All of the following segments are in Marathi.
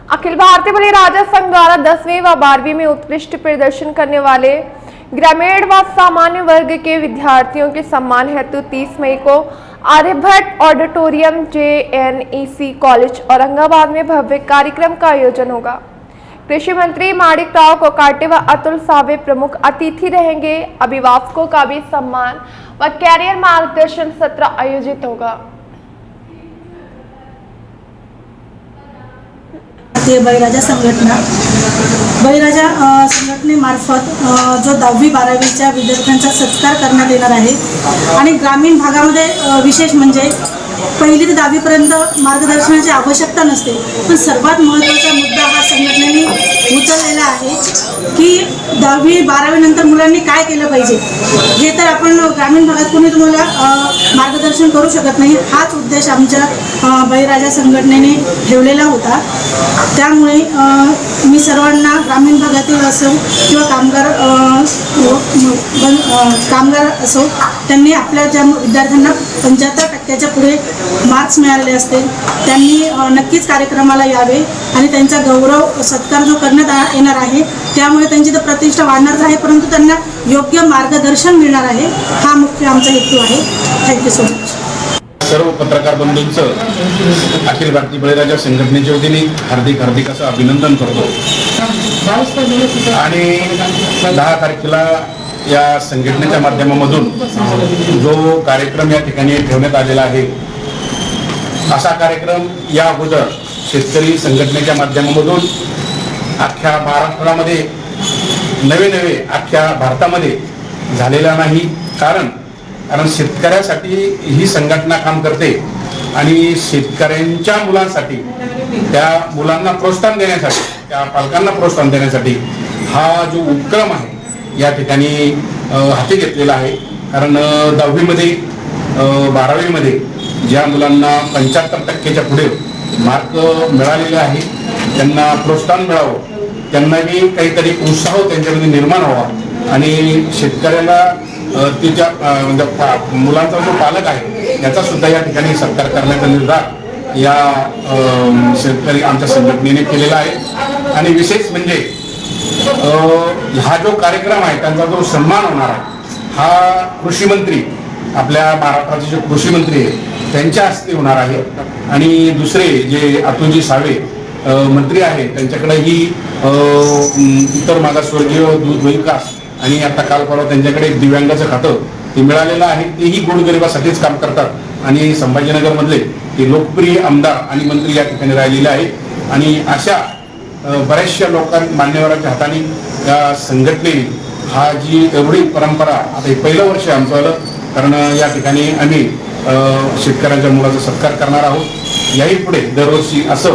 अखिल भारतीय बलिराजा संघ द्वारा 10वीं व 12वीं में उत्कृष्ट प्रदर्शन करने वाले ग्रामीण व सामान्य वर्ग के विद्यार्थियों के सम्मान हेतु 30 मई को Aryabhatta auditorium JNEC college Aurangabad में भव्य कार्यक्रम का आयोजन होगा। कृषि मंत्री माणिकराव कोकाटे व अतुल सावे प्रमुख अतिथि रहेंगे। अभिभावकों का भी सम्मान व कैरियर मार्गदर्शन सत्र आयोजित होगा। बळीराजा संघटनेमार्फत जो 10वी 12वीच्या विद्यार्थ्यांचा सत्कार करण्यात येणार आहे आणि ग्रामीण भागामध्ये विशेष म्हणजे पहिली ते 10वी पर्यंत मार्गदर्शनाची आवश्यकता नसते, पण सर्वात महत्त्वाचा मुद्दा हा संघटनेने उचललेला आहे की 10वी 12वी नंतर मुलांनी काय केलं पाहिजे हे तर आपण ग्रामीण भागात कोणी तुम्हाला मार्गदर्शन करू शकत नाही। हाच उद्देश आमच्या बळीराजा संघटनेने ठेवलेला होता। त्यामुळे मी सर्वांना ग्रामीण भागातील असो किंवा कामगार असो त्यांनी आपल्या ज्या विद्यार्थ्यांना 75% पुढे मार्क्स मिळालेले असतील त्यांनी नक्कीच कार्यक्रमाला यावे आणि त्यांचा गौरव सत्कार जो करण्यात येणार आहे त्यामुळे त्यांची तर प्रतिष्ठा वाढणारच आहे, परंतु त्यांना योग्य मार्गदर्शन मिळणार आहे। हा मुख्य आमचा हेतू आहे। Thank you so much. सर्व पत्रकार बंधूंचं अखिल भारतीय बळीराजा संघटनेच्या वतीने हार्दिक असं अभिनंदन करतो आणि 10 तारखेला या संघटनेच्या माध्यमामधून जो कार्यक्रम या ठिकाणी ठेवण्यात आलेला आहे असा कार्यक्रम या अगोदर शेतकरी संघटनेच्या माध्यमामधून अख्ख्या महाराष्ट्रामध्ये नवे अख्ख्या भारतामध्ये झालेला नाही। कारण शेतकऱ्यासाठी ही संघटना काम करते आणि शेतकऱ्यांच्या मुलांसाठी त्या मुलांना प्रोत्साहन देण्यासाठी त्या पालकांना प्रोत्साहन देण्यासाठी हा जो उपक्रम आहे या ठिकाणी हाती घेतलेला आहे। कारण 10वी मध्ये 12वी मध्ये ज्या मुलांना 75% पुढे मार्क मिळालेले आहे त्यांना प्रोत्साहन मिळावं, त्यांनाही काहीतरी उत्साह त्यांच्यामध्ये निर्माण व्हावा आणि शेतकऱ्याला तिच्या मुलांचा जो पालक आहे याचा सुद्धा या ठिकाणी सत्कार करण्याचा निर्धार या शेतकरी आमच्या संघटनेने केलेला आहे। आणि विशेष म्हणजे हा जो कार्यक्रम आहे त्यांचा जो सन्मान होणार आहे हा कृषी मंत्री आपल्या महाराष्ट्राचे जे कृषी मंत्री आहे त्यांच्या हस्ते होणार आहे आणि दुसरे जे अतुलजी सावे मंत्री आहेत त्यांच्याकडे ही इतर मागासवर्गीय दूध विकास आणि आता काल परवा त्यांच्याकडे एक दिव्यांगाचं खातं ते मिळालेलं आहे। तेही गोरगरिबासाठीच काम करतात आणि संभाजीनगर मधले ते लोकप्रिय आमदार आणि मंत्री या ठिकाणी राहिलेले आहेत आणि अशा बऱ्याचशा मान्यवरांच्या हाताने या संघटनेने हा जी एवढी परंपरा आता हे पहिलं वर्ष आमचं आलं, कारण या ठिकाणी आम्ही शेतकऱ्यांच्या मुलाचा सत्कार करणार आहोत। याही पुढे दरवर्षी असं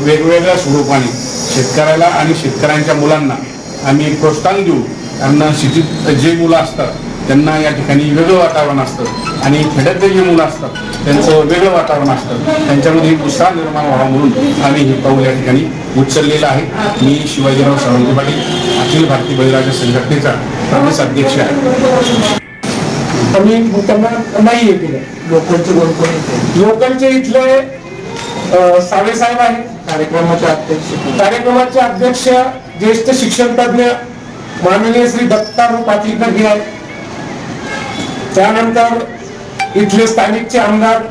वेगवेगळ्या स्वरूपाने शेतकऱ्याला आणि शेतकऱ्यांच्या मुलांना आम्ही प्रोत्साहन देऊ। कारण शेतीत जे मुलं असतात त्यांना या ठिकाणी वेगळं वातावरण असतं आणि खेड्यातले जे मुलं असतात त्यांचं वेगळं वातावरण असतं, त्यांच्यामध्ये उत्साह निर्माण व्हावा म्हणून आम्ही हे पाऊल या ठिकाणी उचललेलं आहे। मी शिवाजीराव सावंत पाटील अखिल भारतीय बळीराजा संघटनेचा प्रदेश अध्यक्ष आहे। आम्ही त्यांना नाही येते लोकलचे इथले सावे साहेब आहे कार्यक्रमाचे अध्यक्ष ज्येष्ठ शिक्षण तज्ञ माननीय श्री दत्ताराव पाटीलकर हे आहेत। त्यानंतर इथले स्थानिकचे आमदार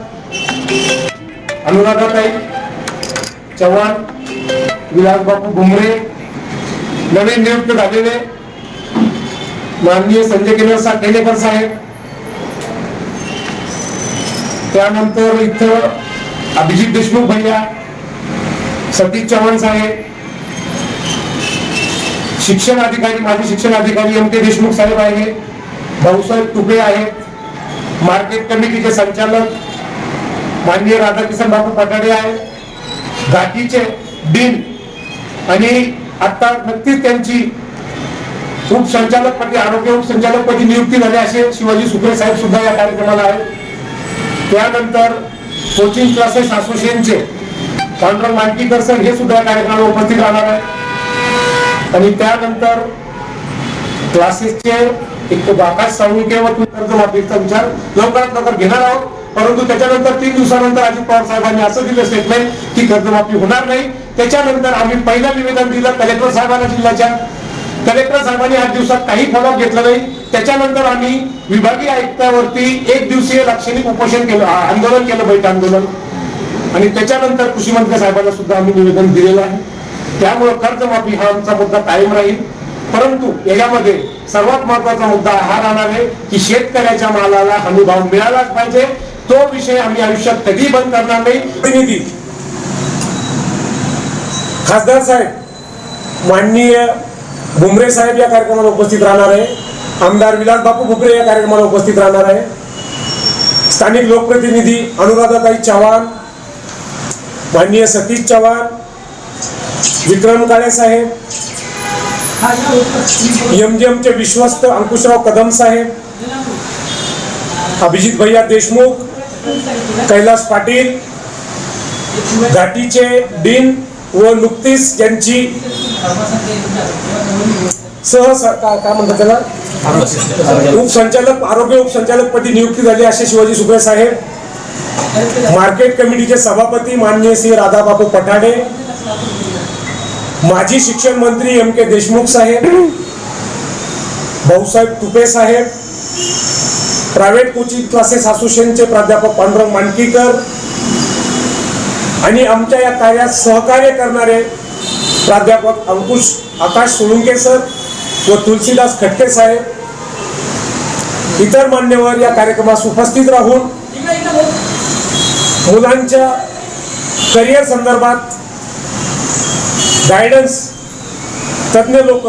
अनुराधाताई चव्हाण, विलासबापू भुमरे, नवीन नियुक्त झालेले माननीय संजय केनेकर साहेब, त्यानंतर इथं अभिजित देशमुख भैया, सतीश चव्हाण साहेब, शिक्षण अधिकारी माजी शिक्षण अधिकारी MK देशमुख साहेब आहे, भाऊसाहेब तुपे आहेत, मार्केट कमिटीचे संचालक माननीय राधाकिशन बापू पटाडे आहे, घाटीचे डीन आणि आता नक्कीच त्यांची उपसंचालकपदी आरोग्य उपसंचालकपदी नियुक्ती झाली असे शिवाजी सुप्रे साहेब सुद्धा या कार्यक्रमाला आहेत। त्यानंतर कोचिंग क्लासेस असोसिएशनचे पांडुरंग मांडकीकर सर हे सुद्धा या कार्यक्रमाला उपस्थित राहणार आहे आणि त्यानंतर क्लासेसचे एक बाकाश साळुंके व कर्जमाफीचा विचार लवकरात लवकर घेणार आहोत। परंतु त्याच्यानंतर 3 दिवसानंतर अजित पवार साहेबांनी असं दिलं स्टेटमेंट की कर्जमाफी होणार नाही. त्याच्यानंतर आम्ही पहिलं निवेदन दिलं कलेक्टर साहेबांना जिल्ह्याच्या. कलेक्टर साहेबांनी 8 दिवसात काही फॉलोअप घेतलं नाही. त्याच्यानंतर आम्ही विभागीय आयुक्तावरती 1 दिवसीय लाक्षणिक उपोषण केलं, आंदोलन केलं, बैठ आंदोलन. आणि त्याच्यानंतर कृषी मंत्री साहेबांना सुद्धा आम्ही निवेदन दिलेलं आहे. त्यामुळे कर्जमाफी हा आमचा मुद्दा कायम राहील. परंतु यामध्ये सर्वात महत्वाचा मुद्दा हा राहणार आहे की शेतकऱ्याच्या मालाला हमीभाव मिळालाच पाहिजे. तो विषय आम्ही आयुष्यात कधी बंद करणार नाही. प्रतिनिधी खासदार साहेब माननीय भुमरे साहेब या कार्यक्रमाला उपस्थित राहणार आहे. आमदार विलास बापू भुमरे या कार्यक्रमाला उपस्थित राहणार आहे. स्थानिक लोकप्रतिनिधी अनुराधाताई चव्हाण, माननीय सतीश चव्हाण, विक्रम काळे साहेब, एमजीएमचे विश्वस्त अंकुशराव कदम साहेब, अभिजित भैया देशमुख, कैलास पाटील, घाटीचे डीन व नुकतीच यांची काय म्हणतात त्याला उपसंचालक, आरोग्य उपसंचालकपदी नियुक्ती झाली असे शिवाजी सुप्रे साहेब, मार्केट कमिटीचे सभापती माननीय श्री राधाबापू पठाडे, माजी शिक्षण मंत्री MK देशमुख साहेब, भाऊसाहेब तुपे साहेब, प्रायव्हेट कोचिंग क्लासेस असोसिएशनचे प्राध्यापक पांडुरंग मानकीकर आणि आमच्या या कार्यात सहकार्य करणारे प्राध्यापक अंकुश आकाश सोळुंके सर व तुलसीदास खटके साहेब, इतर मान्यवर या कार्यक्रमास उपस्थित राहून मुलांच्या करिअर संदर्भात गायडन्स तज्ञ लोक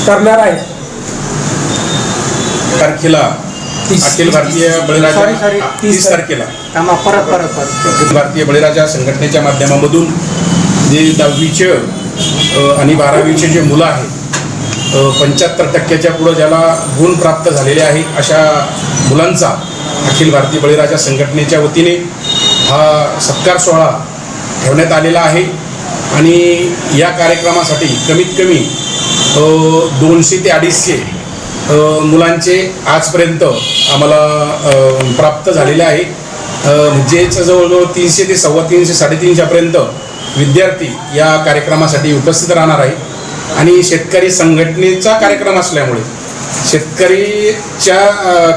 करणार आहेत. तारखेला अखिल भारतीय बळीराजा 30 तारखेला अखिल भारतीय बळीराजा संघटनेच्या माध्यमामधून जे 10वीचे आणि 12वीचे जे मुलं आहेत 75% पुढं ज्याला गुण प्राप्त झालेले आहे अशा मुलांचा अखिल भारतीय बळीराजा संघटनेच्या वतीने हा सत्कार सोहळा ठेवण्यात आलेला आहे. आणि या कार्यक्रमासाठी कमीत कमी 200 ते 250 मुलांचे आजपर्यंत आम्हाला प्राप्त झालेले आहे. म्हणजेच जवळजवळ 300 ते 350 350पर्यंत विद्यार्थी या कार्यक्रमासाठी उपस्थित राहणार आहे. आणि शेतकरी संघटनेचा कार्यक्रम असल्यामुळे शेतकरीच्या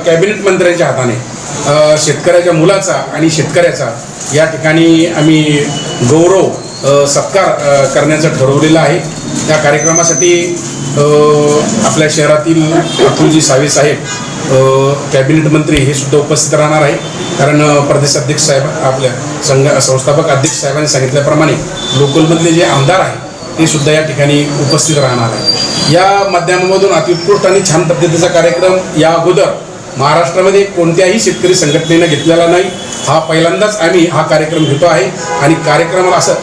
कॅबिनेट मंत्र्यांच्या हाताने शेतकऱ्याच्या मुलाचा आणि शेतकऱ्याचा या ठिकाणी आम्ही गौरव सत्कार करण्याचं ठरवलेलं आहे. त्या कार्यक्रमासाठी आपल्या शहरातील अतुलजी सावे साहेब कॅबिनेट मंत्री हे सुद्धा उपस्थित राहणार आहे. कारण प्रदेशाध्यक्ष साहेब आपल्या संस्थापक अध्यक्ष साहेबांनी सांगितल्याप्रमाणे लोकलमधले जे आमदार आहेत ते सुद्धा या ठिकाणी उपस्थित राहणार आहे. या माध्यमामधून अत्युत्कृष्ट आणि छान पद्धतीचा कार्यक्रम या अगोदर महाराष्ट्रामध्ये कोणत्याही शेतकरी संघटनेनं घेतलेला नाही. हा पहिल्यांदाच आम्ही हा कार्यक्रम घेतो आहे. आणि कार्यक्रमाला असं